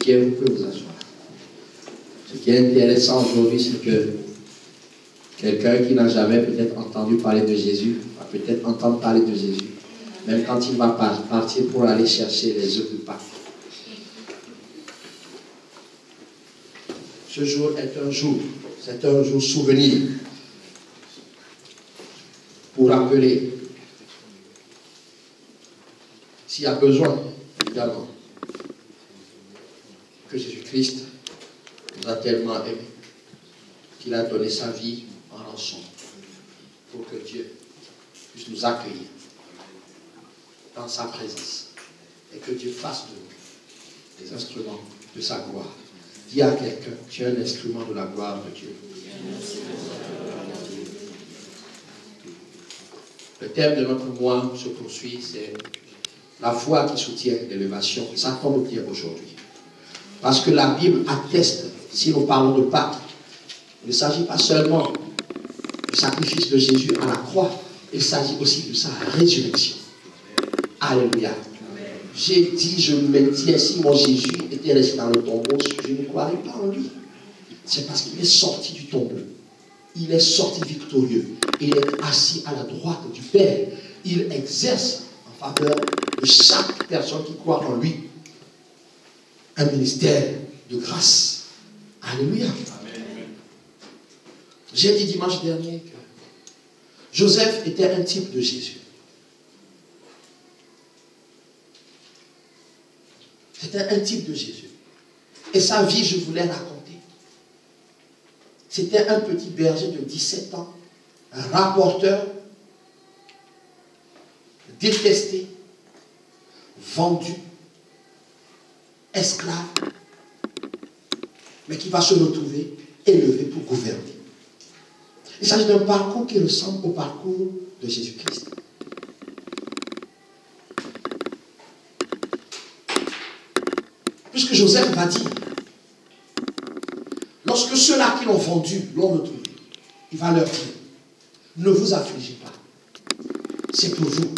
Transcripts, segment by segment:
Pierre, vous pouvez vous asseoir. Ce qui est intéressant aujourd'hui, c'est que quelqu'un qui n'a jamais peut-être entendu parler de Jésus va peut-être entendre parler de Jésus, même quand il va partir pour aller chercher les œufs de Pâques. Ce jour est un jour, c'est un jour souvenir pour rappeler, s'il y a besoin, évidemment, que Jésus-Christ nous a tellement aimés qu'il a donné sa vie en rançon pour que Dieu puisse nous accueillir dans sa présence et que Dieu fasse de nous des instruments de sa gloire. Dis à quelqu'un, tu es un instrument de la gloire de Dieu. Le thème de notre mois se poursuit, c'est la foi qui soutient l'élévation. Ça tombe bien aujourd'hui. Parce que la Bible atteste, si nous parlons de Pâques, il ne s'agit pas seulement du sacrifice de Jésus à la croix, il s'agit aussi de sa résurrection. Alléluia. J'ai dit, je me disais, si mon Jésus était resté dans le tombeau, je ne croirais pas en lui. C'est parce qu'il est sorti du tombeau. Il est sorti victorieux. Il est assis à la droite du Père. Il exerce en faveur de chaque personne qui croit en lui un ministère de grâce. Alléluia. J'ai dit dimanche dernier que Joseph était un type de Jésus. C'était un type de Jésus. Et sa vie, je voulais raconter. C'était un petit berger de 17 ans, un rapporteur, détesté, vendu, esclave, mais qui va se retrouver élevé pour gouverner. Il s'agit d'un parcours qui ressemble au parcours de Jésus-Christ. Puisque Joseph va dire, lorsque ceux-là qui l'ont vendu l'ont retrouvé, il va leur dire, ne vous affligez pas. C'est pour vous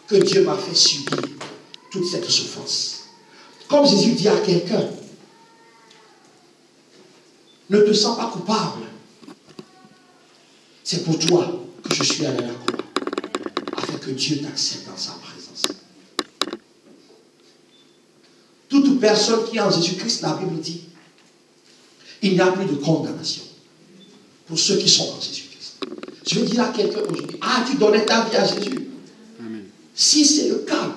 que Dieu m'a fait subir toute cette souffrance. Comme Jésus dit à quelqu'un, ne te sens pas coupable. C'est pour toi que je suis allé à la croix, afin que Dieu t'accepte dans sa présence. Toute personne qui est en Jésus-Christ, la Bible dit, il n'y a plus de condamnation pour ceux qui sont en Jésus-Christ. Je veux dire à quelqu'un aujourd'hui, tu donnais ta vie à Jésus. Amen. Si c'est le cas,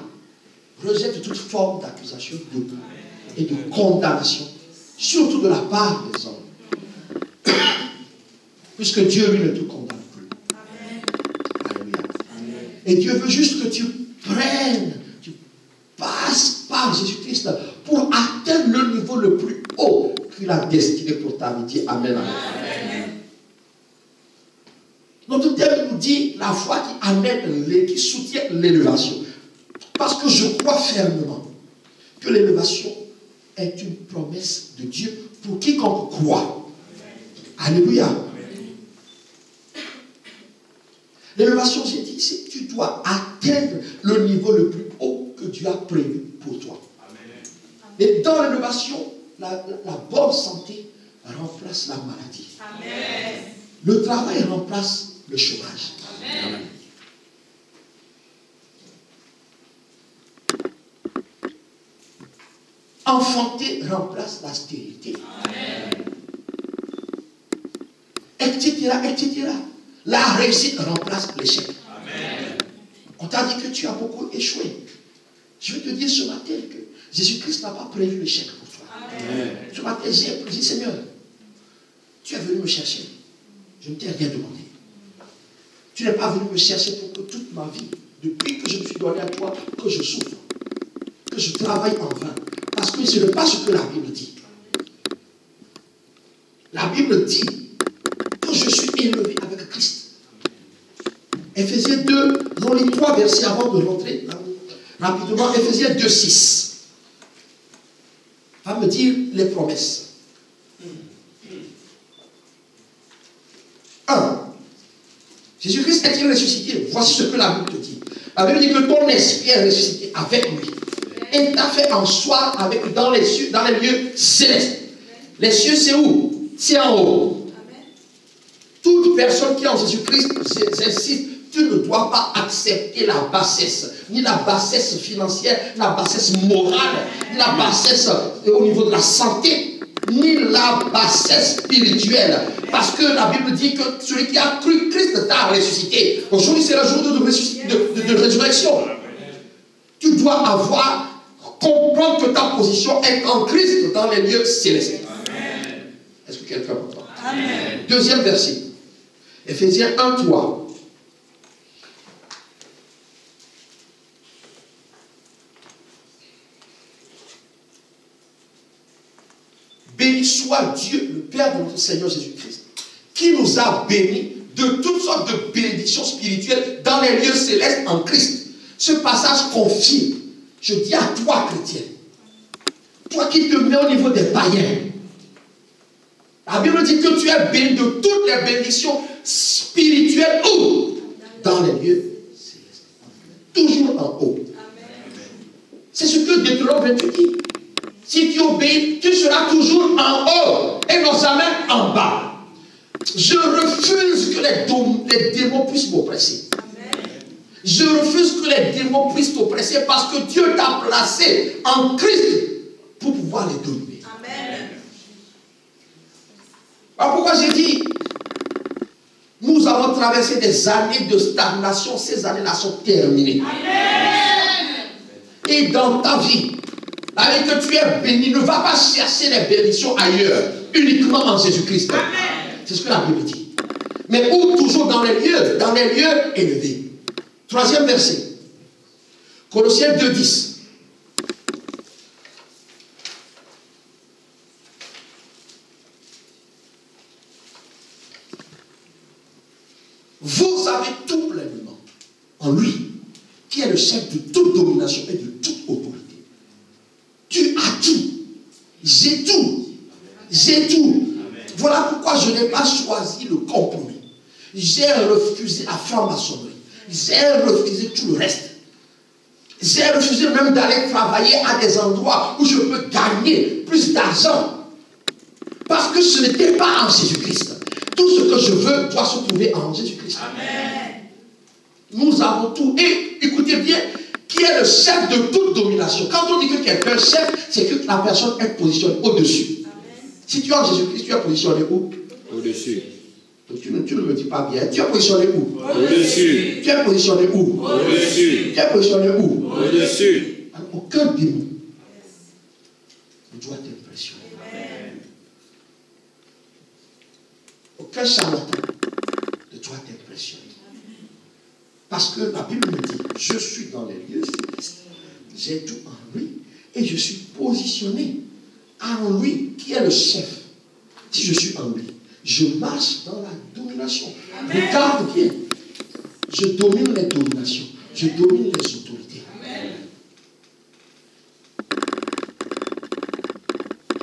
rejette toute forme d'accusation et de condamnation, surtout de la part des hommes. Puisque Dieu, lui, ne te condamne plus. Amen. Alléluia. Amen. Et Dieu veut juste que tu prennes, tu passes par Jésus-Christ pour atteindre le niveau le plus haut qu'il a destiné pour ta vie. Dis Amen. Amen. Amen. Notre thème nous dit la foi qui amène, qui soutient l'élévation. Parce que je crois fermement que l'élévation est une promesse de Dieu pour quiconque croit. Alléluia. L'élévation, j'ai dit, c'est que tu dois atteindre le niveau le plus haut que Dieu a prévu pour toi. Amen. Et dans l'élévation, la bonne santé remplace la maladie. Amen. Le travail remplace le chômage. Amen. Enfanter remplace la stérilité. Amen. Etc., etc. La réussite remplace l'échec. Amen. On t'a dit que tu as beaucoup échoué. Je veux te dire ce matin que Jésus-Christ n'a pas prévu l'échec pour toi. Amen. Ce matin, j'ai dit, Seigneur, tu es venu me chercher. Je ne t'ai rien demandé. Tu n'es pas venu me chercher pour que toute ma vie, depuis que je me suis donné à toi, que je souffre, que je travaille en vain. Parce que ce n'est pas ce que la Bible dit. La Bible dit que je suis élevé avec Christ. Éphésiens 2, on lit 3 versets avant de rentrer rapidement. Éphésiens 2, 6. Va me dire les promesses. 1. Jésus-Christ est-il ressuscité? Voici ce que la Bible te dit. La Bible dit que ton esprit est ressuscité avec lui. et t'a fait en soi avec, dans les cieux, dans les lieux célestes. Les cieux, c'est où? C'est en haut. Toute personne qui est en Jésus-Christ, j'insiste, tu ne dois pas accepter la bassesse, ni la bassesse financière, la bassesse morale, ni la bassesse au niveau de la santé, ni la bassesse spirituelle. Parce que la Bible dit que celui qui a cru Christ t'a ressuscité. Aujourd'hui, c'est le jour de résurrection. Tu dois comprendre que ta position est en Christ dans les lieux célestes. Est-ce que quelqu'un comprend? Deuxième verset. Éphésiens 1:3. Béni soit Dieu, le Père de notre Seigneur Jésus-Christ, qui nous a bénis de toutes sortes de bénédictions spirituelles dans les lieux célestes en Christ. Ce passage confirme, je dis à toi, chrétien, toi qui te mets au niveau des païens, la Bible dit que tu es béni de toutes les bénédictions spirituelles où? Dans les lieux célestes. Toujours en haut. C'est ce que Deutéronome 28 dit. Si tu obéis, tu seras toujours en haut et non jamais en bas. Je refuse que les démons puissent m'oppresser. Je refuse que les démons puissent t'oppresser parce que Dieu t'a placé en Christ pour pouvoir les dominer. Alors pourquoi j'ai dit, nous avons traversé des années de stagnation, ces années-là sont terminées. Et dans ta vie, avec que tu es béni, ne va pas chercher les bénédictions ailleurs, uniquement en Jésus-Christ. C'est ce que la Bible dit. Mais où? Toujours dans les lieux élevés. Troisième verset. Colossiens 2:10. Vous avez tout pleinement en lui, qui est le chef de toute domination et de toute autorité. Tu as tout. J'ai tout. J'ai tout. Voilà pourquoi je n'ai pas choisi le compromis. J'ai refusé la franc-maçonnerie. J'ai refusé tout le reste. J'ai refusé même d'aller travailler à des endroits où je peux gagner plus d'argent. Parce que ce n'était pas en Jésus-Christ. Tout ce que je veux doit se trouver en Jésus-Christ. Nous avons tout. Et écoutez bien, qui est le chef de toute domination. Quand on dit que quelqu'un est chef, c'est que la personne est positionnée au-dessus. Si tu es en Jésus-Christ, tu es positionné où? Au-dessus. Donc tu ne me dis pas bien. Tu es positionné où? Au-dessus. Tu es positionné où? Au-dessus. Tu es positionné où? Au-dessus. Aucun démon ne doit t'impressionner. Aucun charlatan ne doit t'impressionner. Parce que la Bible me dit, je suis dans les lieux célestes, j'ai tout en lui, et je suis positionné en lui, qui est le chef. Si je suis en lui, je marche dans la domination. Amen. Regarde bien, je domine les dominations, je domine les autorités. Amen.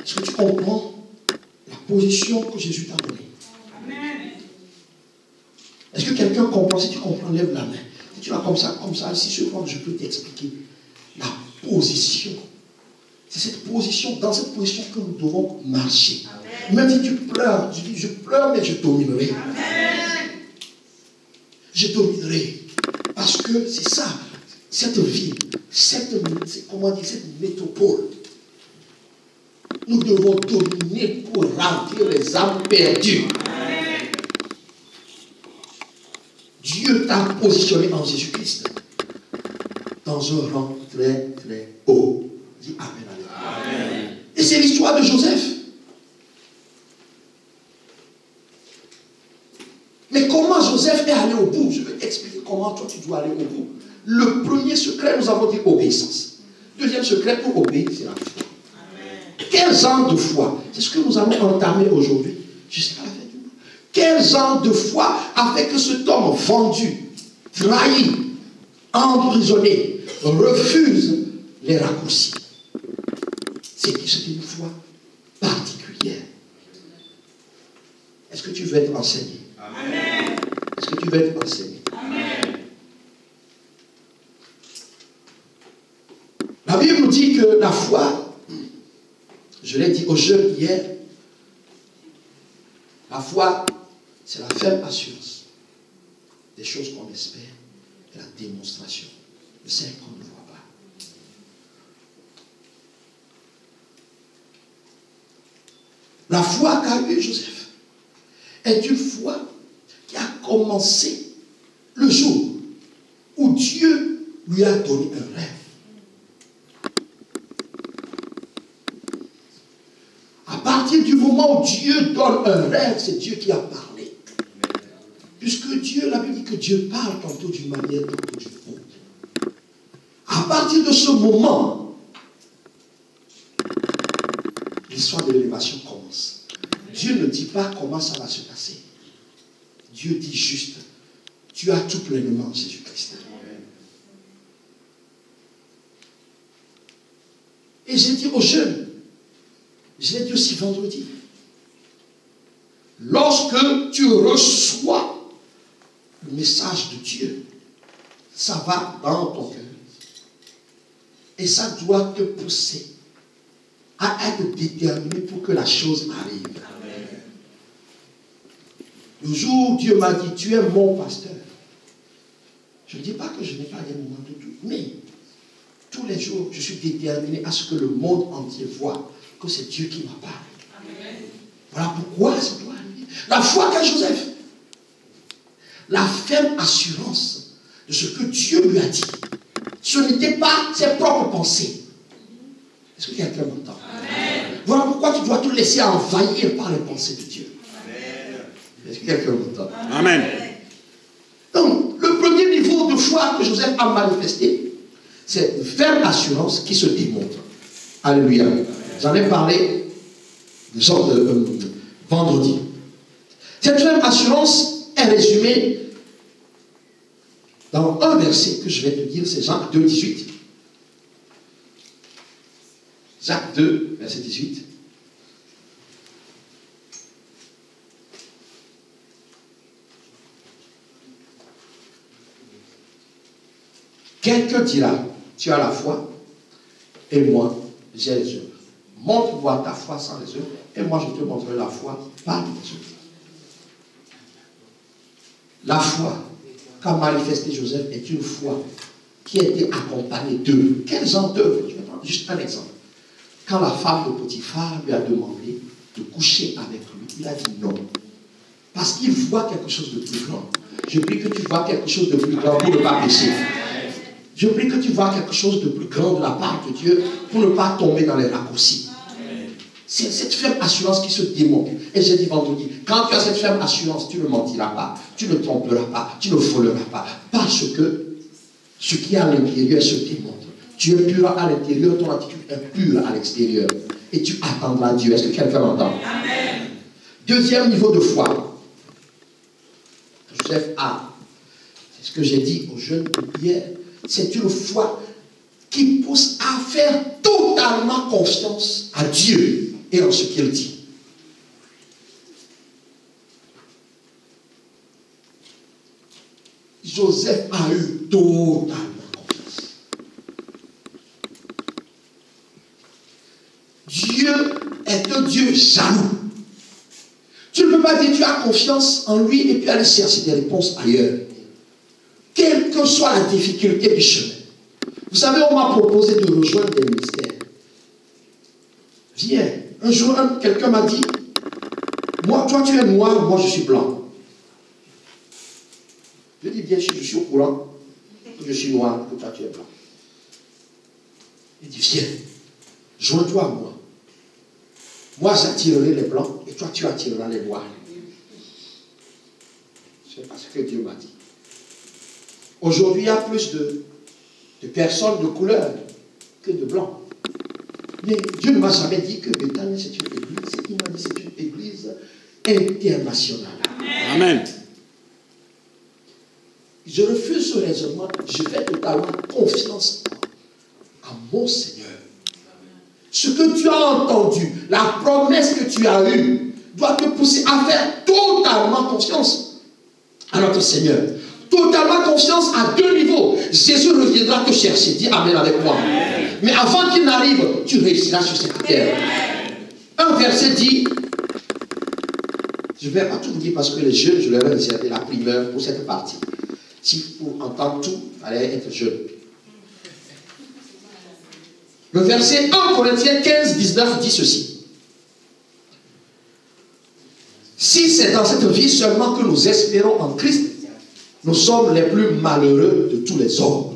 Est-ce que tu comprends la position que Jésus t'a donnée? Est-ce que quelqu'un comprend? Si tu comprends, lève la main. Si tu vas comme ça, si je peux t'expliquer la position. C'est cette position, dans cette position que nous devons marcher. Amen. Même si tu pleures, tu dis, je pleure, mais je dominerai. Amen. Je dominerai. Parce que c'est ça, cette vie, cette métropole. Nous devons dominer pour remplir les âmes perdues. Dieu t'a positionné en Jésus-Christ dans un rang très très haut. Dis Amen. Amen. Et c'est l'histoire de Joseph. Mais comment Joseph est allé au bout? Je vais t'expliquer comment toi tu dois aller au bout. Le premier secret, nous avons dit obéissance. Deuxième secret pour obéir, c'est la foi. Quel genre de foi? C'est ce que nous allons entamer aujourd'hui jusqu'à la fin du mois. Quel genre de foi a fait que cet homme vendu, trahi, emprisonné, refuse les raccourcis? C'est une foi particulière. Est-ce que tu veux être enseigné? Amen. Est-ce que tu veux être enseigné? Amen. La Bible nous dit que la foi, je l'ai dit aux jeunes hier, la foi, c'est la ferme assurance des choses qu'on espère et la démonstration de celles qu'on ne voit pas. La foi qu'a eu Joseph est une foi qui a commencé le jour où Dieu lui a donné un rêve. À partir du moment où Dieu donne un rêve, c'est Dieu qui a parlé. Puisque Dieu, la Bible dit que Dieu parle tantôt d'une manière, tantôt d'une autre. À partir de ce moment, l'histoire de l'élévation commence. Dieu ne dit pas comment ça va se passer. Dieu dit juste, tu as tout pleinement en Jésus-Christ. Et j'ai dit aux jeunes, je l'ai dit aussi vendredi, lorsque tu reçois le message de Dieu, ça va dans ton cœur. Et ça doit te pousser à être déterminé pour que la chose arrive. Amen. Le jour où Dieu m'a dit, tu es mon pasteur, je ne dis pas que je n'ai pas des moments de doute, mais tous les jours, je suis déterminé à ce que le monde entier voit que c'est Dieu qui m'a parlé. Amen. Voilà pourquoi ça doit arriver. La foi qu'a Joseph, la ferme assurance de ce que Dieu lui a dit, ce n'était pas ses propres pensées. Est-ce que quelqu'un m'entend? Voilà pourquoi tu dois te laisser envahir par les pensées de Dieu. Amen. Est-ce que quelqu'un m'entend? Amen. Donc, le premier niveau de foi que Joseph a manifesté, c'est une ferme assurance qui se démontre. Alléluia. J'en ai parlé vendredi. Cette ferme assurance est résumée dans un verset que je vais te dire, c'est Jacques 2, 18. Jacques 2, verset 18. Quelqu'un dira, tu as la foi, et moi, j'ai les œuvres. Montre-moi ta foi sans les œuvres, et moi je te montrerai la foi par les œuvres. La foi qu'a manifesté Joseph est une foi qui a été accompagnée d'œuvres. Quel genre d'œuvres? Je vais prendre juste un exemple. Quand la femme de Potiphar lui a demandé de coucher avec lui, il a dit non. Parce qu'il voit quelque chose de plus grand. Je prie que tu vois quelque chose de plus grand pour ne pas pécher. Je prie que tu vois quelque chose de plus grand de la part de Dieu pour ne pas tomber dans les raccourcis. C'est cette ferme assurance qui se démontre. Et j'ai dit vendredi, quand tu as cette ferme assurance, tu ne mentiras pas, tu ne tromperas pas, tu ne voleras pas. Parce que ce qui est à l'intérieur se démontre. Tu es pur à l'intérieur, ton attitude est pure à l'extérieur. Et tu attendras Dieu. Est-ce que quelqu'un m'entend? Amen. Deuxième niveau de foi. Joseph a, c'est ce que j'ai dit aux jeunes hier, c'est une foi qui pousse à faire totalement confiance à Dieu et en ce qu'il dit. Joseph a eu totalement confiance. Dieu est un Dieu jaloux. Tu ne peux pas dire que tu as confiance en lui et puis aller chercher des réponses ailleurs. Quelle que soit la difficulté du chemin. Vous savez, on m'a proposé de rejoindre des ministères. Viens. Un jour, quelqu'un m'a dit, moi, toi tu es noir, moi je suis blanc. Je dis, bien sûr, je suis au courant que je suis noir, que toi tu es blanc. Il dit, viens, joins-toi à moi. Moi, j'attirerai les blancs et toi, tu attireras les noirs. C'est pas ce que Dieu m'a dit. Aujourd'hui, il y a plus de personnes de couleur que de blancs. Mais Dieu ne m'a jamais dit que Bethany, c'est une église. Il m'a dit que c'est une église internationale. Amen. Je refuse ce raisonnement. Je fais totalement confiance à mon Seigneur. Ce que tu as entendu, la promesse que tu as eue, doit te pousser à faire totalement confiance à notre Seigneur. Totalement confiance à deux niveaux. Jésus reviendra te chercher. Dis Amen avec moi. Mais avant qu'il n'arrive, tu réussiras sur cette terre. Un verset dit, je ne vais pas tout vous dire parce que les jeunes, je leur ai réservé la primeur pour cette partie. Si pour entendre tout, il fallait être jeune. Le verset 1 Corinthiens 15, 19 dit ceci. Si c'est dans cette vie seulement que nous espérons en Christ, nous sommes les plus malheureux de tous les hommes.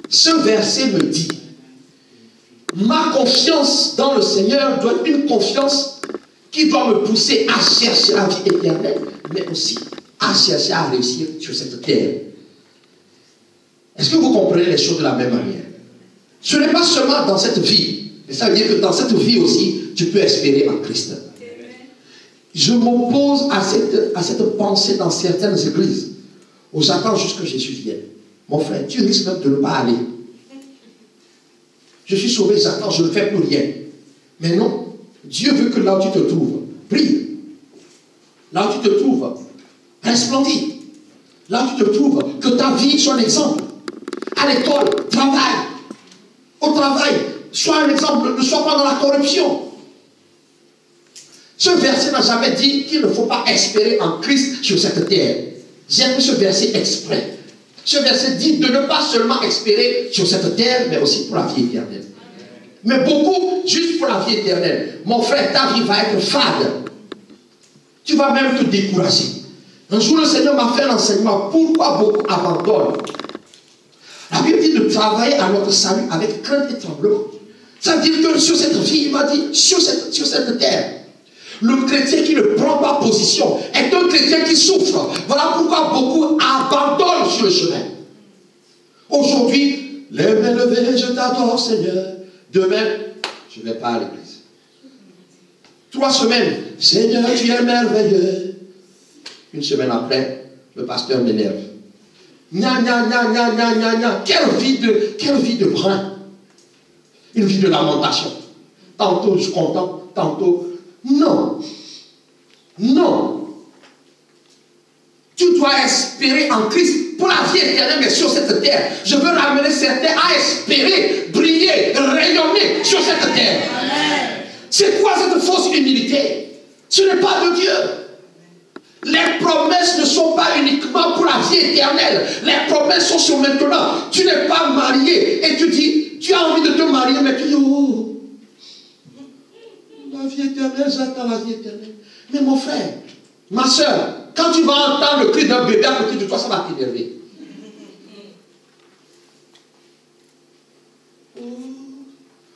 Ce verset me dit, ma confiance dans le Seigneur doit être une confiance qui doit me pousser à chercher la vie éternelle, mais aussi à chercher à réussir sur cette terre. Est-ce que vous comprenez les choses de la même manière? Ce n'est pas seulement dans cette vie, mais ça veut dire que dans cette vie aussi, tu peux espérer en Christ. Je m'oppose à cette pensée dans certaines églises où j'attends juste que Jésus vienne. Mon frère, tu risques même de ne pas aller. Je suis sauvé, j'attends, je ne fais plus rien. Mais non, Dieu veut que là où tu te trouves, prie. Là où tu te trouves, resplendis. Là où tu te trouves, que ta vie soit un exemple. À l'école, travaille. Au travail, sois un exemple, ne sois pas dans la corruption. Ce verset n'a jamais dit qu'il ne faut pas espérer en Christ sur cette terre. J'aime ce verset exprès. Ce verset dit de ne pas seulement espérer sur cette terre, mais aussi pour la vie éternelle. Mais beaucoup, juste pour la vie éternelle. Mon frère, ta vie va être fade. Tu vas même te décourager. Un jour, le Seigneur m'a fait un enseignement. Pourquoi beaucoup abandonnent? La Bible dit de travailler à notre salut avec crainte et tremblement. Ça veut dire que sur cette vie, il m'a dit, sur cette terre, le chrétien qui ne prend pas position est un chrétien qui souffre. Voilà pourquoi beaucoup abandonnent sur le chemin. Aujourd'hui, les mains levées, je t'adore Seigneur. Demain, je ne vais pas à l'église. 3 semaines, Seigneur, tu es merveilleux. Une semaine après, le pasteur m'énerve. Gna, gna, gna, gna, gna, gna, gna. Quelle vie de brin. Une vie de lamentation. Tantôt je suis content, tantôt... Non. Non. Tu dois espérer en Christ pour la vie éternelle, mais sur cette terre. Je veux ramener certains à espérer, briller, rayonner sur cette terre. C'est quoi cette fausse humilité? Ce n'est pas de Dieu. Les promesses ne sont pas uniquement pour la vie éternelle. Les promesses sont sur maintenant. Tu n'es pas marié et tu dis, tu as envie de te marier, mais tu dis, oh, la vie éternelle, j'attends la vie éternelle. Mais mon frère, ma soeur, quand tu vas entendre le cri d'un bébé à côté de toi, ça va t'énerver. Oh,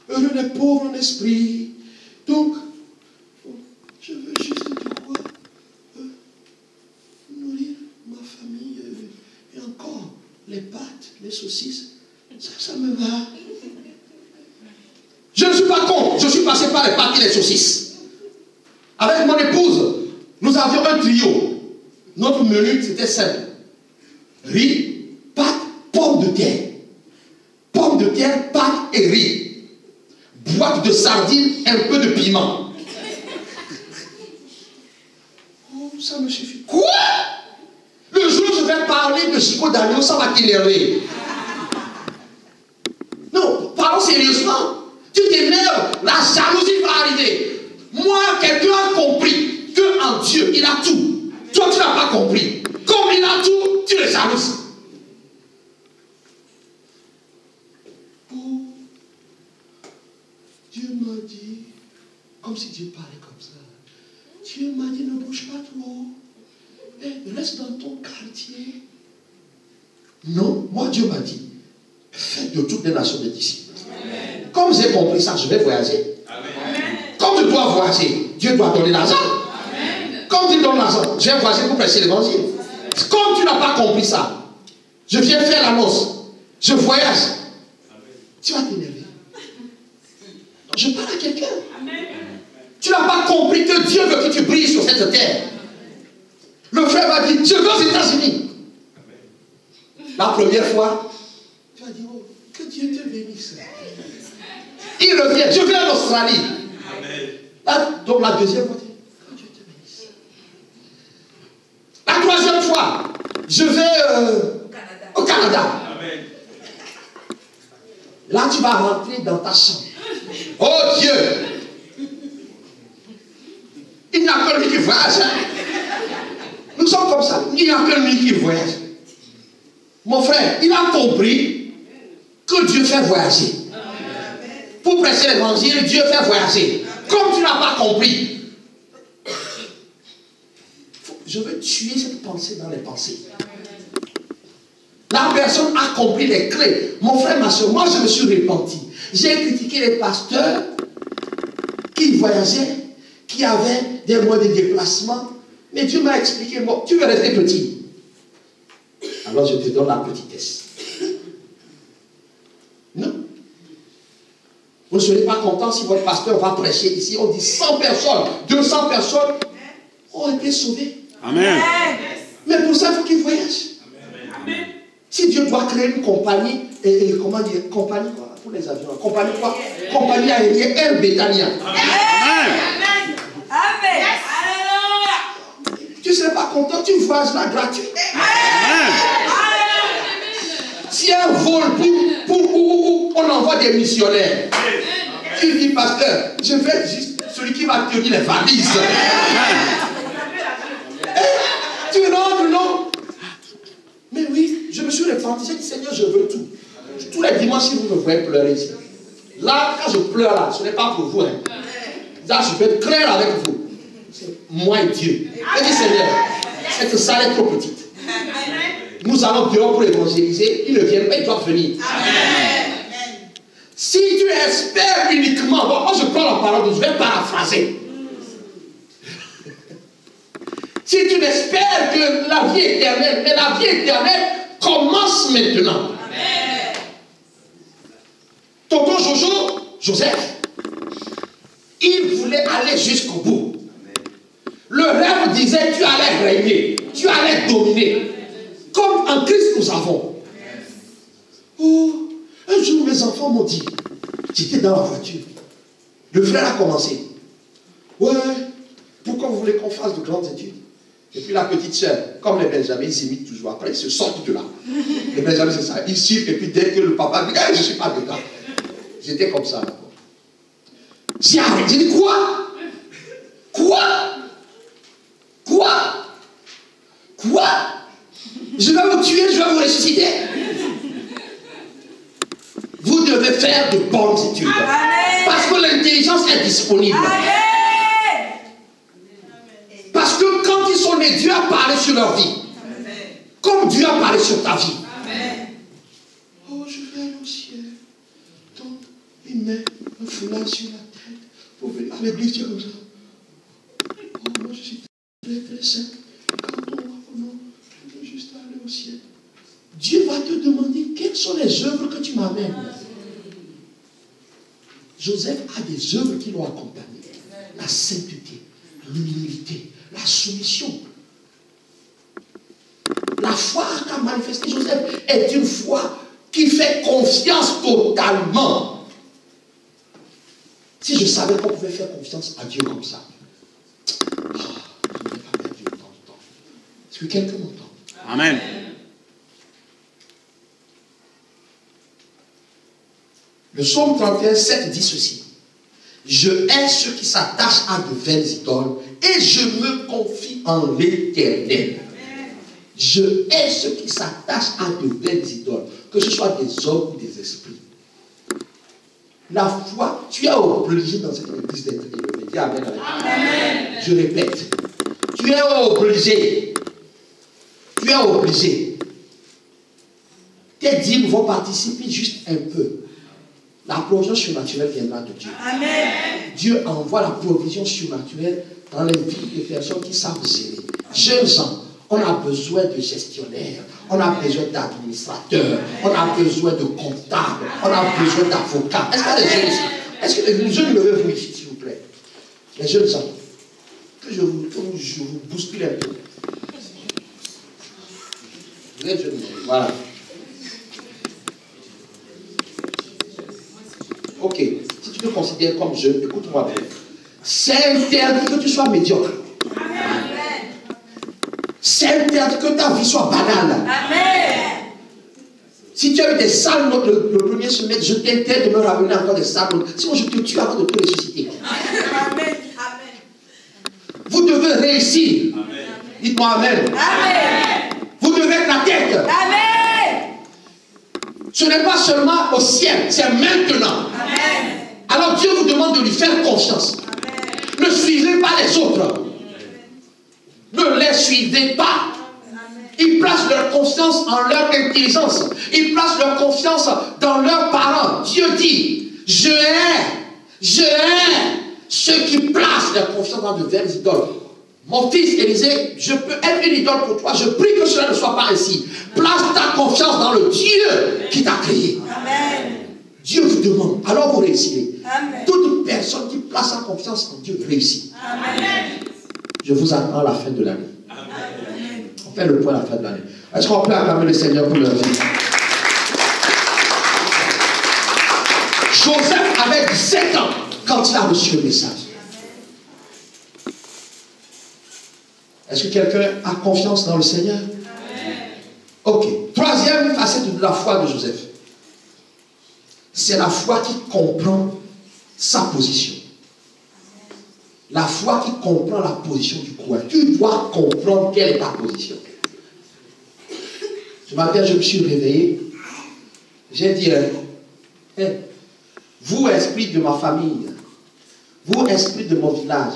heureux les pauvres en esprit. Donc, je veux juste de quoi nourrir ma famille et encore les pâtes, les saucisses. Ça me va. Je ne suis pas contre. Je suis passé par les pâtes et les saucisses. Avec mon épouse, nous avions un trio. Notre menu, c'était simple. Riz, pâtes, pommes de terre. Pommes de terre, pâtes et riz. Boîte de sardines, un peu de piment. Oh, ça me suffit. Quoi? Le jour où je vais parler de gigot d'agneau, ça va t'énerver. Non, parlons sérieusement. Tu t'énerves, la jalousie va arriver. Moi, quelqu'un a compris qu'en Dieu, il a tout. Toi, tu n'as pas compris. Comme il a tout, tu es jalousie. Oh, Dieu m'a dit, comme si Dieu parlait comme ça. Dieu m'a dit, ne bouge pas trop. Reste dans ton quartier. Non, moi, Dieu m'a dit, faites de toutes les nations des disciples. Amen. Comme j'ai compris ça, je vais voyager. Amen. Comme je dois voyager, Dieu doit donner l'argent. Comme il donne l'argent, je vais voyager pour prêcher l'évangile. Comme tu n'as pas compris ça, je viens faire l'annonce. Je voyage. Tu vas t'énerver. Je parle à quelqu'un. Tu n'as pas compris que Dieu veut que tu brilles sur cette terre. Le frère m'a dit, je vais aux États-Unis. La première fois, tu vas dire, oh, que Dieu te bénisse. Il revient, je vais en Australie. Donc la deuxième fois, que Dieu te bénisse. La troisième fois, je vais au Canada. Amen. Là, tu vas rentrer dans ta chambre. Oh Dieu! Il n'y a que lui qui voyage. Nous sommes comme ça. Il n'y a que lui qui voyage. Mon frère, il a compris que Dieu fait voyager. Pour prêcher l'évangile, Dieu fait voyager. Comme tu n'as pas compris. Je veux tuer cette pensée dans les pensées. La personne a compris les clés. Mon frère, ma soeur, moi je me suis repenti. J'ai critiqué les pasteurs qui voyageaient, qui avaient des moyens de déplacement. Mais Dieu m'a expliqué, bon, tu veux rester petit. Alors je te donne la petitesse. Non. Vous ne serez pas content si votre pasteur va prêcher ici. On dit 100 personnes, 200 personnes ont été sauvées. Amen. Mais pour ça, il faut qu'il voyage. Amen. Si Dieu doit créer une compagnie, comment dire, compagnie quoi, pour les avions, compagnie quoi, compagnie aérienne, Air Betania. Amen. Amen. Tu ne serais pas content, tu voyages là gratuit. Amen. Si un vol où on envoie des missionnaires, tu dis, pasteur, je vais juste celui qui va tenir les valises. Tu rentres, non? Mais oui, je me suis repenti. J'ai dit, Seigneur, je veux tout. Tous les dimanches, si vous me voyez pleurer ici. Là, quand je pleure là, ce n'est pas pour vous. Hein. Là, je vais être clair avec vous. C'est moi et Dieu. Je dis, Seigneur, cette salle est trop petite. Nous allons dehors pour évangéliser. Ils ne viennent pas, ils doivent venir. Amen. Si tu espères uniquement, bon, moi je prends la parole, je vais paraphraser. Si tu n'espères que la vie éternelle, mais la vie éternelle commence maintenant. Amen. Tonton Joseph, il voulait aller jusqu'au bout. Le rêve disait tu allais régner, tu allais dominer. Comme en Christ nous avons. Oh, un jour mes enfants m'ont dit, j'étais dans la voiture. Le frère a commencé. Ouais, pourquoi vous voulez qu'on fasse de grandes études? Et puis la petite soeur, comme les Benjamins, ils imitent toujours. Après, ils se sortent de là. Les Benjamins, c'est ça. Ils suivent, et puis dès que le papa dit, hey, je ne suis pas dedans. J'étais comme ça. J'ai arrêté. J'ai dit, quoi? Je vais vous tuer, je vais vous ressusciter. Vous devez faire de bonnes études. Amen. Parce que l'intelligence est disponible. Amen. Parce que quand ils sont nés, Dieu a parlé sur leur vie. Amen. Comme Dieu a parlé sur ta vie. Amen. Oh, je vais aller au ciel. Donc, il met un foulard sur la tête pour venir à l'église, Dieu comme ça. Oh, moi je suis très saint. Quand on va au nom, je veux juste aller au ciel. Dieu va te demander quelles sont les œuvres que tu m'amènes. Joseph a des œuvres qui l'ont accompagné. La sainteté, l'humilité, la soumission. La foi qu'a manifesté Joseph est une foi qui fait confiance totalement. Si je savais qu'on pouvait faire confiance à Dieu comme ça, je ne vais pas mettre Dieu autant de temps. Est-ce que quelqu'un m'entend? Amen. Le psaume 31, 7 dit ceci. Je hais ceux qui s'attachent à de vaines idoles et je me confie en l'Éternel. Je hais ceux qui s'attachent à de vaines idoles, que ce soit des hommes ou des esprits. La foi, tu es obligé dans cette église d'être élevé. Dis amen avec moi. Je répète. Tu es obligé. Tu es obligé. Tes dîmes vont participer juste un peu. La provision surnaturelle viendra de Dieu. Amen. Dieu envoie la provision surnaturelle dans les vies des personnes qui savent gérer. Jeunes gens, on a besoin de gestionnaires, on a besoin d'administrateurs, on a besoin de comptables, on a besoin d'avocats. Est-ce que les jeunes ici, est-ce que les jeunes levez-vous ici, s'il vous plaît? Les jeunes gens, que je vous bouscule un peu. Vous êtes jeunes, voilà. Ok, si tu te considères comme jeune, écoute-moi bien. C'est interdit que tu sois médiocre. C'est interdit que ta vie soit banale. Amen. Si tu as eu des sales notes le premier semestre, je t'interdis de me ramener encore des sales notes. Sinon, je te tue avant de te ressusciter. Amen. Vous devez réussir. Dites-moi Amen. Amen. Vous devez être la tête. Amen. Ce n'est pas seulement au ciel, c'est maintenant. Amen. Alors Dieu vous demande de lui faire confiance. Amen. Ne suivez pas les autres. Ne les suivez pas. Ils placent leur confiance en leur intelligence. Ils placent leur confiance dans leurs parents. Dieu dit, je hais ceux qui placent leur confiance dans de vaines idoles. Mon fils Élisée, je peux être une idole pour toi. Je prie que cela ne soit pas ainsi. Place ta confiance dans le Dieu qui t'a créé. Amen. Dieu vous demande, alors vous réussirez. Amen. Toute personne qui place sa confiance en Dieu réussit. Amen. Je vous attends à la fin de l'année. On fait le point à la fin de l'année. Est-ce qu'on peut acclamer le Seigneur pour leur vie? Joseph avait 17 ans quand il a reçu le message. Est-ce que quelqu'un a confiance dans le Seigneur? Ok. Troisième facette de la foi de Joseph. C'est la foi qui comprend sa position. La foi qui comprend la position du croyant. Tu dois comprendre quelle est ta position. Ce matin, je me suis réveillé. J'ai dit, vous, esprit de ma famille, vous, esprit de mon village,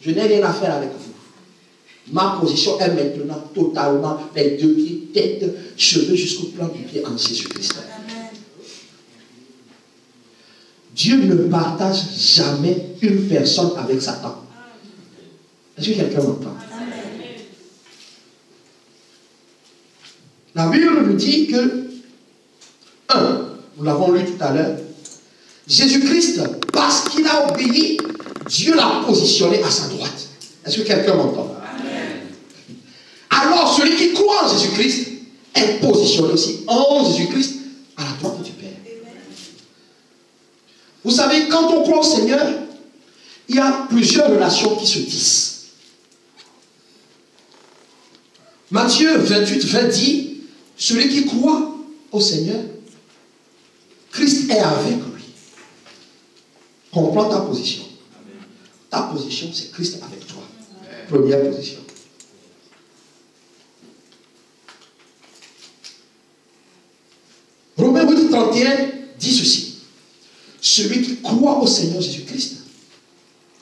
je n'ai rien à faire avec vous. Ma position est maintenant totalement les 2 pieds, tête, cheveux jusqu'au plan du pied en Jésus-Christ. Dieu ne partage jamais une personne avec Satan. Est-ce que quelqu'un m'entend? La Bible nous dit que, nous l'avons lu tout à l'heure, Jésus-Christ, parce qu'il a obéi, Dieu l'a positionné à sa droite. Est-ce que quelqu'un m'entend? Alors, celui qui croit en Jésus-Christ est positionné aussi en Jésus-Christ à la droite du Père. Vous savez, quand on croit au Seigneur, il y a plusieurs relations qui se tissent. Matthieu 28, 20 dit, celui qui croit au Seigneur, Christ est avec lui. Comprends ta position. Ta position, c'est Christ avec toi. Première position. Romains 8, 31 dit ceci. Celui qui croit au Seigneur Jésus-Christ,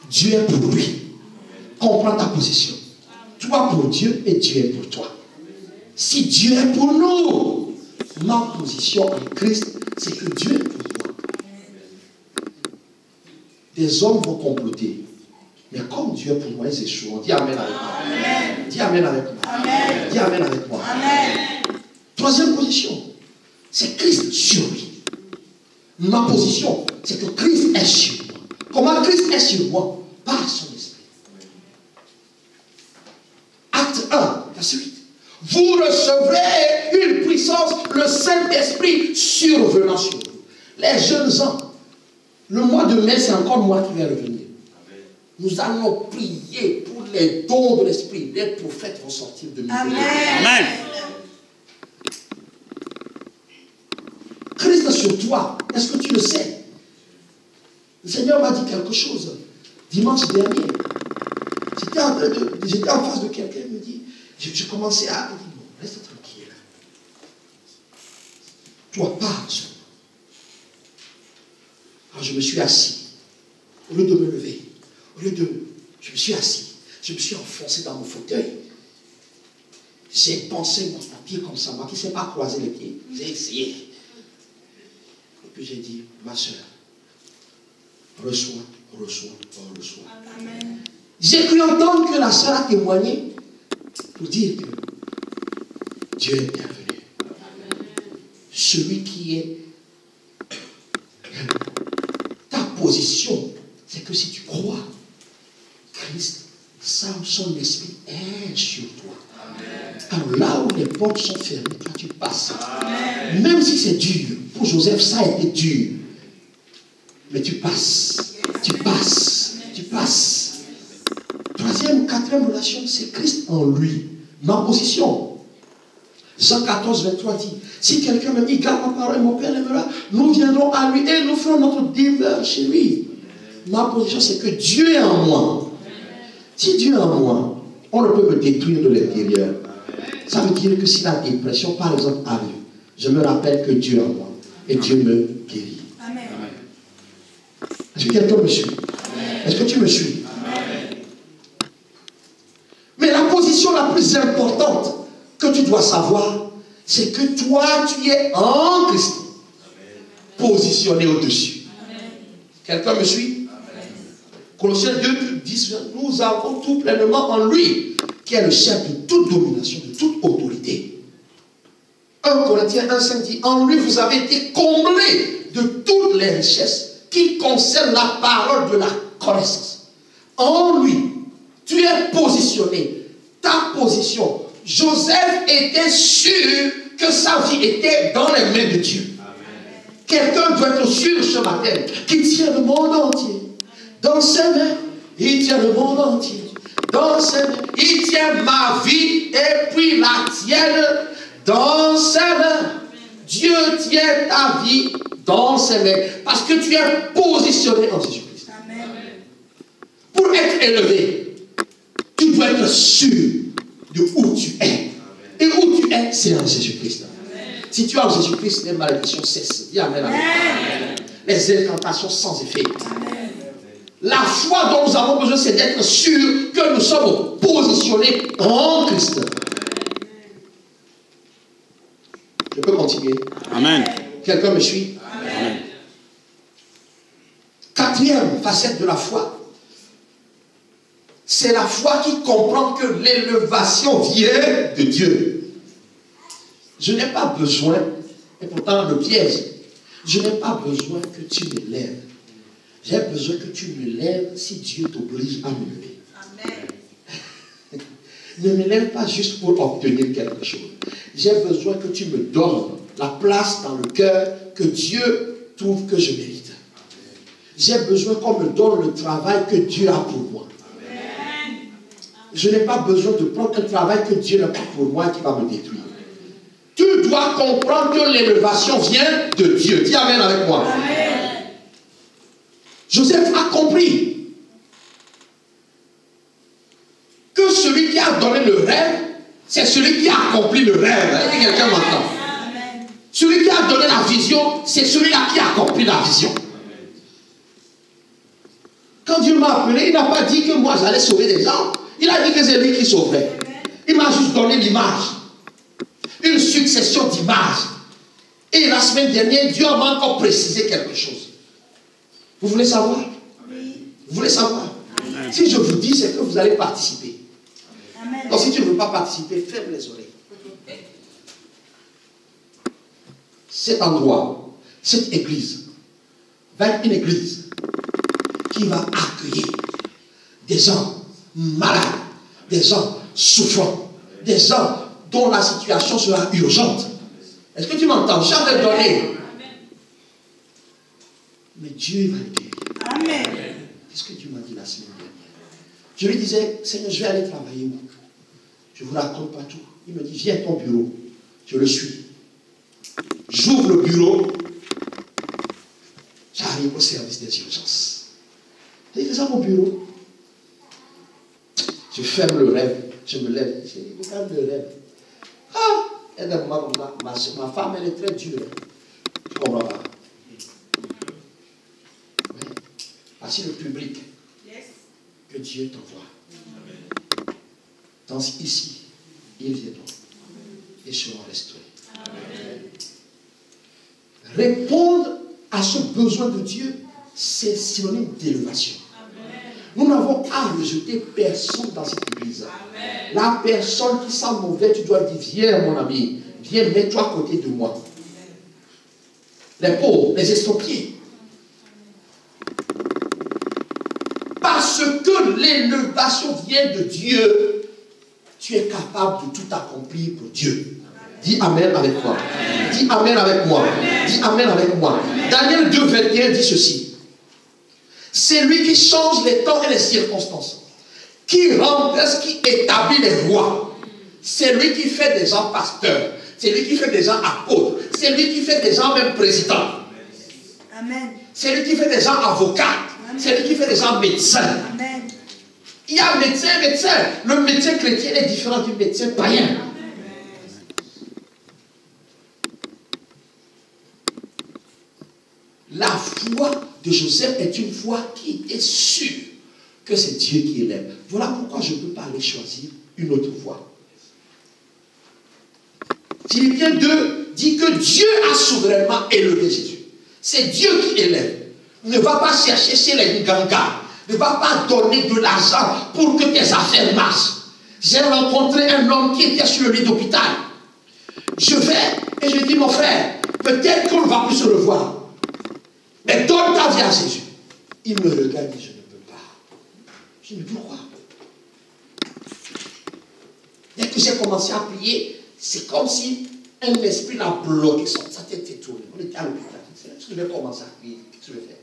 Dieu est pour lui. Comprends ta position. Toi pour Dieu et Dieu est pour toi. Si Dieu est pour nous, ma position en Christ, c'est que Dieu est pour moi. Des hommes vont comploter. Mais comme Dieu est pour moi, ils échouent. Dis Amen avec moi. Amen. Dis Amen avec moi. Amen. Dis Amen avec moi. Amen. Troisième position, c'est Christ sur lui. Ma position, c'est que Christ est sur moi. Comment Christ est sur moi? Par son esprit. Acte 1, verset 8. Vous recevrez une puissance, le Saint-Esprit survenant sur vous. Les jeunes gens, le mois de mai, c'est encore moi qui vais revenir. Nous allons prier pour les dons de l'Esprit. Les prophètes vont sortir de nous. Amen. Amen. Christ sur toi, est-ce que tu le sais? Le Seigneur m'a dit quelque chose dimanche dernier. J'étais en face de quelqu'un, il me dit, je commençais à dire, non, reste tranquille. Toi, parle sur moi. Alors je me suis assis. Au lieu de me lever, je me suis assis. Je me suis enfoncé dans mon fauteuil. J'ai pensé mon pied comme ça, moi qui ne sais pas croiser les pieds. J'ai essayé. Et puis j'ai dit, ma soeur, reçois. Amen. J'ai cru entendre que la soeur a témoigné pour dire que Dieu est bienvenu. Celui qui est ta position, c'est que si tu crois, Christ, son esprit est sur toi. Alors là où les portes sont fermées, toi tu passes. Amen. Même si c'est dur, pour Joseph ça a été dur. Mais tu passes. Troisième ou quatrième relation, c'est Christ en lui. ma position. Jean 14, 23 dit, si quelqu'un me dit, garde ma parole, mon Père l'aimera, nous viendrons à lui et nous ferons notre devoir chez lui. Ma position, c'est que Dieu est en moi. Si Dieu est en moi, on ne peut me détruire de l'intérieur. Ça veut dire que si la dépression, par exemple, arrive, je me rappelle que Dieu est en moi et Dieu me guérit. Amen. Est-ce que quelqu'un me suit? Est-ce que tu me suis? Mais la position la plus importante que tu dois savoir, c'est que toi, tu es en Christ, positionné au-dessus. Quelqu'un me suit? Colossiens 2, 10, nous avons tout pleinement en lui, qui est le chef de toute domination, de toute autorité. 1 Corinthiens 1, 5 dit, en lui vous avez été comblés de toutes les richesses qui concernent la parole de la connaissance. En lui, tu es positionné. Ta position. Joseph était sûr que sa vie était dans les mains de Dieu. Quelqu'un doit être sûr ce matin qu'il tient le monde entier dans ses mains. Il tient le monde entier dans ses mains. Il tient ma vie et puis la tienne dans ses mains. Dieu tient ta vie dans ses mains parce que tu es positionné en Jésus-Christ. Pour être élevé, tu dois être sûr de où tu es. Et où tu es, c'est en Jésus-Christ. Si tu es en Jésus-Christ, les malédictions cessent. Dis amen. Amen. Les incantations sans effet. Amen. La foi dont nous avons besoin, c'est d'être sûr que nous sommes positionnés en Christ. Je peux continuer? Amen. Quelqu'un me suit? Amen. Quatrième facette de la foi, c'est la foi qui comprend que l'élévation vient de Dieu. Je n'ai pas besoin, et pourtant le piège, je n'ai pas besoin que tu me lèves. J'ai besoin que tu me lèves si Dieu t'oblige à me lever. Amen. Ne me lève pas juste pour obtenir quelque chose. J'ai besoin que tu me donnes la place dans le cœur que Dieu trouve que je mérite. J'ai besoin qu'on me donne le travail que Dieu a pour moi. Je n'ai pas besoin de prendre un travail que Dieu n'a pas pour moi qui va me détruire. Tu dois comprendre que l'élévation vient de Dieu. Dis amen avec moi. Amen. Joseph a compris que celui qui a donné le rêve, c'est celui qui a accompli le rêve. Est-ce que quelqu'un m'entend? Celui qui a donné la vision, c'est celui-là qui a accompli la vision. Quand Dieu m'a appelé, il n'a pas dit que moi j'allais sauver des gens. Il a dit que c'est lui qui sauverait. Il m'a juste donné l'image. Une succession d'images. Et la semaine dernière, Dieu m'a encore précisé quelque chose. Vous voulez savoir? Vous voulez savoir? Amen. Si je vous dis, c'est que vous allez participer. Amen. Donc si tu ne veux pas participer, ferme les oreilles. Cet endroit, cette église, va être une église qui va accueillir des gens malades, des gens souffrants, des gens dont la situation sera urgente. Est-ce que tu m'entends? J'avais donné. Mais Dieu va le guérir. Amen. Qu'est-ce que Dieu m'a dit la semaine dernière? Je lui disais, Seigneur, je vais aller travailler où? Je ne vous raconte pas tout. Il me dit, viens à ton bureau. Je le suis. J'ouvre le bureau. J'arrive au service des urgences. J'ai dit, c'est ça mon bureau. Je ferme le rêve. Je me lève. Je dis, regarde le rêve. Ah! Et d'un moment comme ça, ma femme, elle est très dure. Je ne comprends pas. Voici le public que Dieu t'envoie. Dans ici, ils viendront et seront restaurés. Répondre à ce besoin de Dieu, c'est synonyme d'élévation. Nous n'avons à rejeter personne dans cette église. Amen. La personne qui sent mauvais, tu dois dire, viens mon ami, viens, mets-toi à côté de moi. Les pauvres, les estropiés. Parce que l'élévation vient de Dieu, tu es capable de tout accomplir pour Dieu. Dis amen avec moi. Amen. Dis amen avec moi. Amen. Dis amen avec moi. Amen. Daniel 2, 21 dit ceci. C'est lui qui change les temps et les circonstances, qui remplace, qui établit les lois. C'est lui qui fait des gens pasteurs. C'est lui qui fait des gens apôtres. C'est lui qui fait des gens même présidents. Amen. C'est lui qui fait des gens avocats. C'est lui qui fait des gens médecins. Amen. Il y a médecin. Le médecin chrétien est différent du médecin païen. La foi de Joseph est une foi qui était sûre que c'est Dieu qui élève. Voilà pourquoi je ne peux pas aller choisir une autre voie. Philippiens 2 dit que Dieu a souverainement élevé Jésus. C'est Dieu qui élève. Ne va pas chercher chez les Nganga. Ne va pas donner de l'argent pour que tes affaires marchent. J'ai rencontré un homme qui était sur le lit d'hôpital. Je vais et je dis, mon frère, peut-être qu'on ne va plus se revoir. Mais donne ta vie à Jésus. Il me regarde et dit, je ne peux pas. Je me dis, pourquoi? Dès que j'ai commencé à prier, c'est comme si un esprit l'a bloqué, sa tête est tournée. On était à l'hôpital. Est-ce que je vais commencer à prier? Qu'est-ce que je vais faire?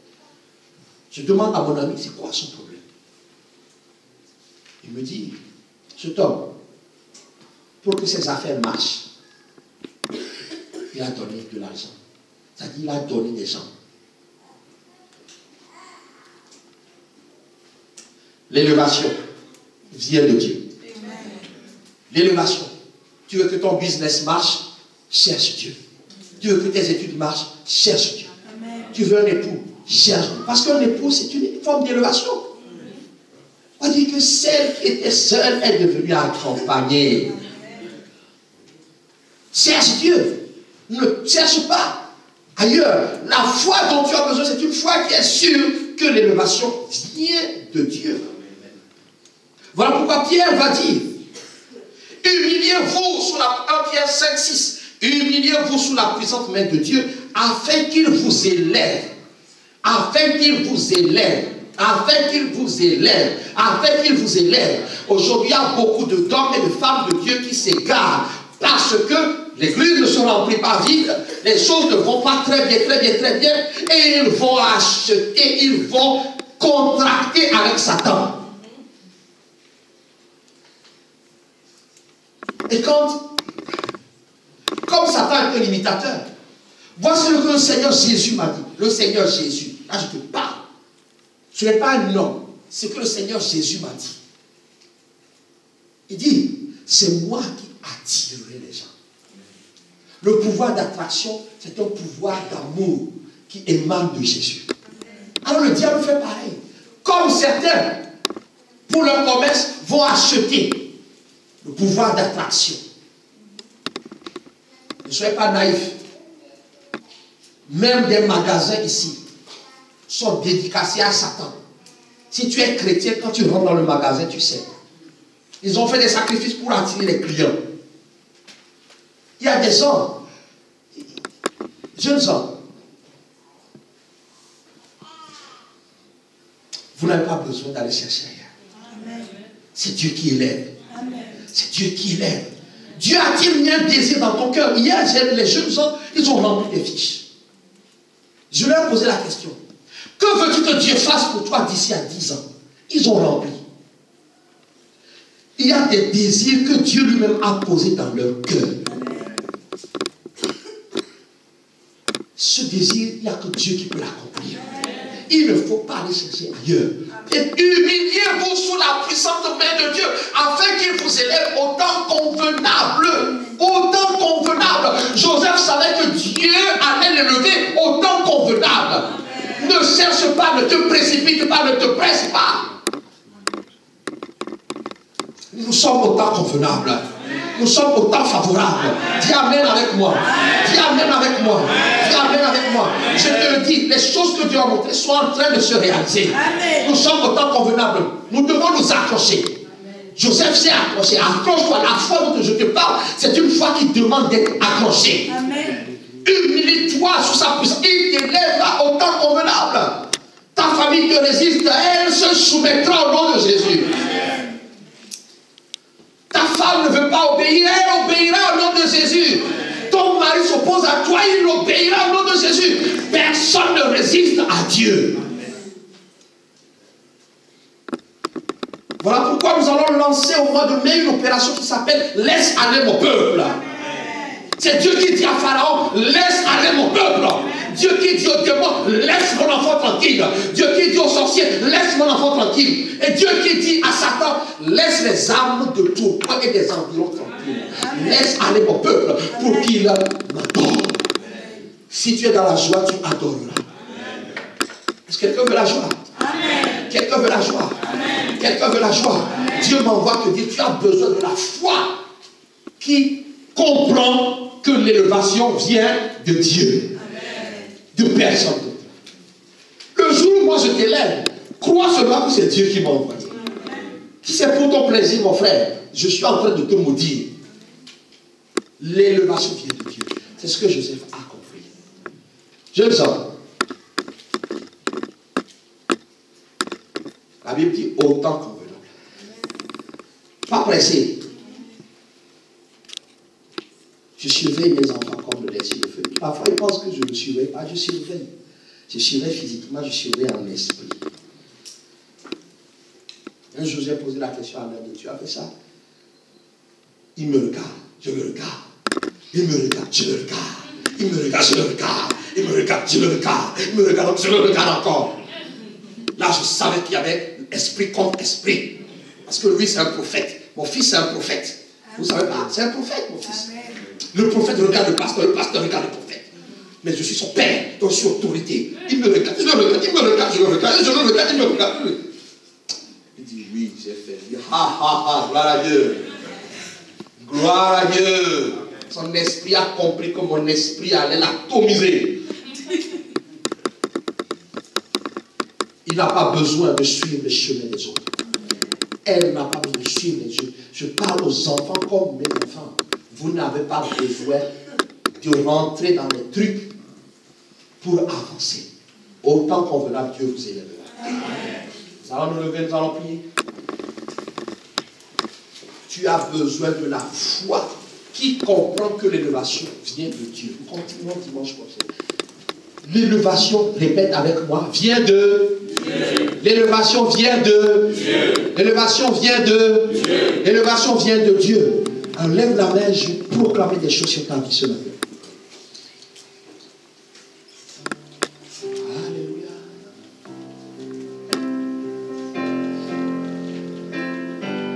Je demande à mon ami, c'est quoi son problème? Il me dit, cet homme, pour que ses affaires marchent, il a donné de l'argent. C'est-à-dire, il a donné des gens. L'élévation vient de Dieu. L'élévation. Tu veux que ton business marche, cherche Dieu. Tu veux que tes études marchent, cherche Dieu. Amen. Tu veux un époux, cherche Dieu. Parce qu'un époux, c'est une forme d'élévation. On dit que celle qui était seule est devenue accompagnée. Cherche Dieu. Ne cherche pas ailleurs. La foi dont tu as besoin, c'est une foi qui est sûre que l'élévation vient de Dieu. Voilà pourquoi Pierre va dire, humiliez-vous sous la 1 Pierre 5, 6. Humiliez-vous sous la puissante main de Dieu, afin qu'il vous élève. Afin qu'il vous élève. Afin qu'il vous élève. Afin qu'il vous élève. Aujourd'hui, il y a beaucoup d'hommes et de femmes de Dieu qui s'égarent parce que l'église ne se remplit pas vite, les choses ne vont pas très bien, et ils vont acheter, ils vont contracter avec Satan. Et comme Satan est un imitateur, voici ce que le Seigneur Jésus m'a dit. Le Seigneur Jésus, là je te parle. Ce n'est pas un homme, c'est ce que le Seigneur Jésus m'a dit. Il dit, c'est moi qui attirerai les gens. Le pouvoir d'attraction, c'est un pouvoir d'amour qui émane de Jésus. Alors le diable fait pareil. Comme certains, pour leur commerce, vont acheter le pouvoir d'attraction. Ne soyez pas naïfs. Même des magasins ici sont dédicacés à Satan. Si tu es chrétien, quand tu rentres dans le magasin, tu sais. Ils ont fait des sacrifices pour attirer les clients. Il y a des gens, jeunes hommes, vous n'avez pas besoin d'aller chercher ailleurs. C'est Dieu qui élève. C'est Dieu qui élève. Dieu a-t-il mis un désir dans ton cœur? Hier, les jeunes hommes, ils ont rempli des fiches. Je leur ai posé la question. Que veux-tu que Dieu fasse pour toi d'ici à 10 ans? Ils ont rempli. Il y a des désirs que Dieu lui-même a posés dans leur cœur. Ce désir, il n'y a que Dieu qui peut l'accomplir. Il ne faut pas aller chercher ailleurs. Et humiliez-vous sous la puissante main de Dieu, afin qu'il vous élève au temps convenable. Au temps convenable. Joseph savait que Dieu allait l'élever au temps convenable. Ne cherche pas, ne te précipite pas, ne te presse pas. Nous sommes au temps convenable. Nous sommes au temps favorable. Dis Amen avec moi. Dis Amen avec moi. Dis Amen avec moi. Je te le dis, les choses que Dieu a montrées sont en train de se réaliser. Nous sommes au temps convenable. Nous devons nous accrocher. Joseph s'est accroché. Accroche-toi. La foi dont je te parle, c'est une foi qui demande d'être accrochée. Humilie-toi sous sa puissance. Il t'élèvera au temps convenable. Ta famille te résiste. Elle se soumettra au nom de Jésus. Ta femme ne veut pas obéir, elle obéira au nom de Jésus. Ton mari s'oppose à toi, il obéira au nom de Jésus. Personne ne résiste à Dieu. Voilà pourquoi pourquoi nous allons lancer au mois de mai une opération qui s'appelle « Laisse aller mon peuple ». C'est Dieu qui dit à Pharaon, laisse aller mon peuple. Dieu qui dit aux démons, laisse mon enfant tranquille. Dieu qui dit aux sorciers, laisse mon enfant tranquille. Et Dieu qui dit à Satan, laisse les armes de tourpoint et des environs tranquilles. Laisse aller mon peuple pour qu'il m'adore. Si tu es dans la joie, tu adoreras. Est-ce que quelqu'un veut la joie? Quelqu'un veut la joie? Quelqu'un veut la joie? Dieu m'envoie te dire, tu as besoin de la foi qui comprend que l'élévation vient de Dieu, de personne d'autre. Le jour où moi je t'élève, crois seulement que c'est Dieu qui m'a envoyé. Si c'est pour ton plaisir, mon frère, je suis en train de te maudire. L'élévation vient de Dieu. C'est ce que Joseph a compris. Jeunes hommes, la Bible dit autant convenable. Pas pressé. Je surveille mes enfants comme le lait sur le feu. Parfois, ils pensent que je ne surveille pas. Je surveille. Je surveille physiquement, je surveille en esprit. Un jour, j'ai posé la question à l'un de tu as fait ça? Il me regarde, je le regarde. Il me regarde, je le regarde. Il me regarde, je le regarde. Il me regarde, je le regarde. Il me regarde, je le regarde encore. Là, je savais qu'il y avait esprit contre esprit. Parce que lui, c'est un prophète. Mon fils, c'est un prophète. Vous savez pas, c'est un prophète, mon fils. Le prophète regarde le pasteur regarde le prophète. Mais je suis son père, donc je suis autorité. Il me regarde, je le regarde, il me regarde, je le regarde, je le regarde, il me regarde. Il dit, oui, j'ai fait. Il dit, ha, ha, ha, gloire à Dieu. Gloire à Dieu. Son esprit a compris que mon esprit allait l'atomiser. Il n'a pas besoin de suivre les chemins des autres. Elle n'a pas besoin de suivre les yeux. Je parle aux enfants comme mes enfants. Vous n'avez pas besoin de rentrer dans les trucs pour avancer. Autant convenable, Dieu vous élèvera. Nous allons nous lever, nous allons prier. Tu as besoin de la foi qui comprend que l'élévation vient de Dieu. Nous continuons dimanche prochain. L'élévation, répète avec moi, vient de Dieu. L'élévation vient de Dieu. L'élévation vient de Dieu. L'élévation vient de Dieu. Alors lève la main, je vais proclamer des choses sur ta vie ce matin. Alléluia.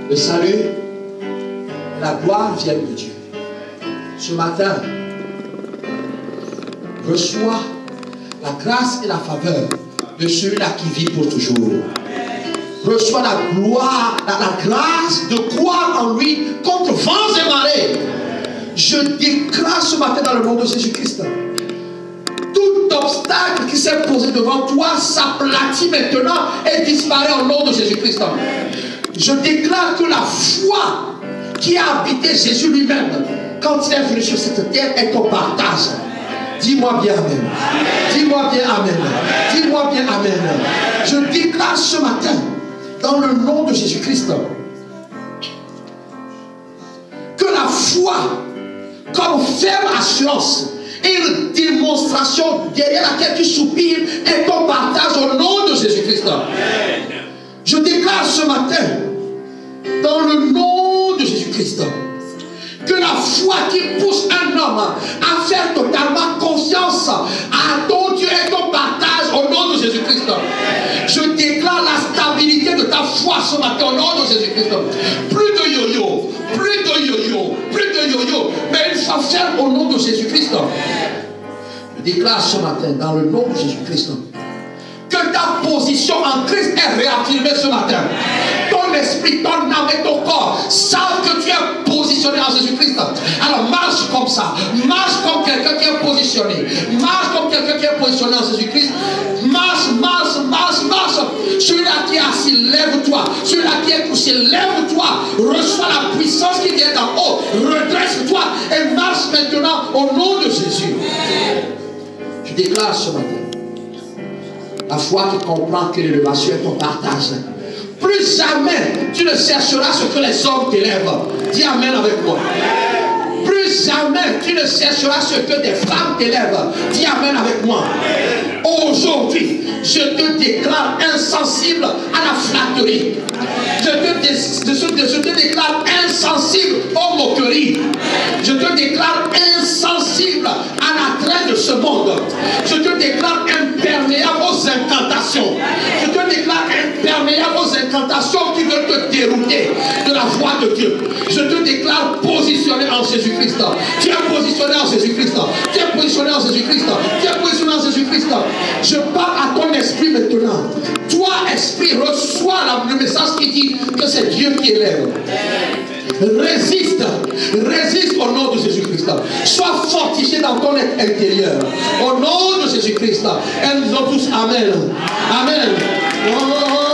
Le salut, la gloire viennent de Dieu. Ce matin, reçois la grâce et la faveur de celui-là qui vit pour toujours. Reçois la gloire, la grâce de croire en lui contre vents et marées. Je déclare ce matin dans le nom de Jésus-Christ. Tout obstacle qui s'est posé devant toi s'aplatit maintenant et disparaît au nom de Jésus-Christ. Je déclare que la foi qui a habité Jésus lui-même quand il est venu sur cette terre est ton partage. Dis-moi bien Amen. Dis-moi bien Amen. Dis-moi bien Amen. Je déclare ce matin, dans le nom de Jésus-Christ, que la foi, comme ferme assurance et une démonstration derrière laquelle tu soupires, est ton partage au nom de Jésus-Christ. Je déclare ce matin, dans le nom de Jésus-Christ, que la foi qui pousse un homme à faire totalement confiance à ton Dieu et ton partage au nom de Jésus-Christ. Je déclare la stabilité de ta foi ce matin au nom de Jésus-Christ. Plus de yo-yo, plus de yo-yo, plus de yo-yo, mais une foi ferme au nom de Jésus-Christ. Je déclare ce matin dans le nom de Jésus-Christ que ta position en Christ est réaffirmée ce matin. Ton esprit, ton âme et ton corps savent que tu es positionné en Jésus-Christ. Alors marche comme ça. Marche comme quelqu'un qui est positionné. Marche comme quelqu'un qui est positionné en Jésus-Christ. Marche, marche, marche, marche. Celui-là qui est assis, lève-toi. Celui-là qui est couché, lève-toi. Reçois la puissance qui vient d'en haut. Redresse-toi et marche maintenant au nom de Jésus. Je déclare ce matin la foi qui comprend que l'élévation est ton partage. Plus jamais tu ne chercheras ce que les hommes t'élèvent. Dis Amen avec moi. Plus jamais tu ne chercheras ce que des femmes t'élèvent. Dis Amen avec moi. Aujourd'hui, je te déclare insensible à la flatterie. Je te déclare insensible aux moqueries. Je te déclare insensible à l'attrait de ce monde. Je te déclare imperméable aux incantations. Je te déclare imperméable aux incantations qui veulent te dérouter de la voie de Dieu. Je te déclare positionné en Jésus-Christ. Tu es positionné en Jésus-Christ. Tu es positionné en Jésus-Christ. Tu es positionné en Jésus-Christ. Je parle à ton esprit maintenant. Toi, esprit, reçois le message qui dit que c'est Dieu qui élève. Résiste. Résiste au nom de Jésus-Christ. Sois fortifié dans ton être intérieur. Au nom de Jésus-Christ. Et nous disons tous Amen. Amen. Oh,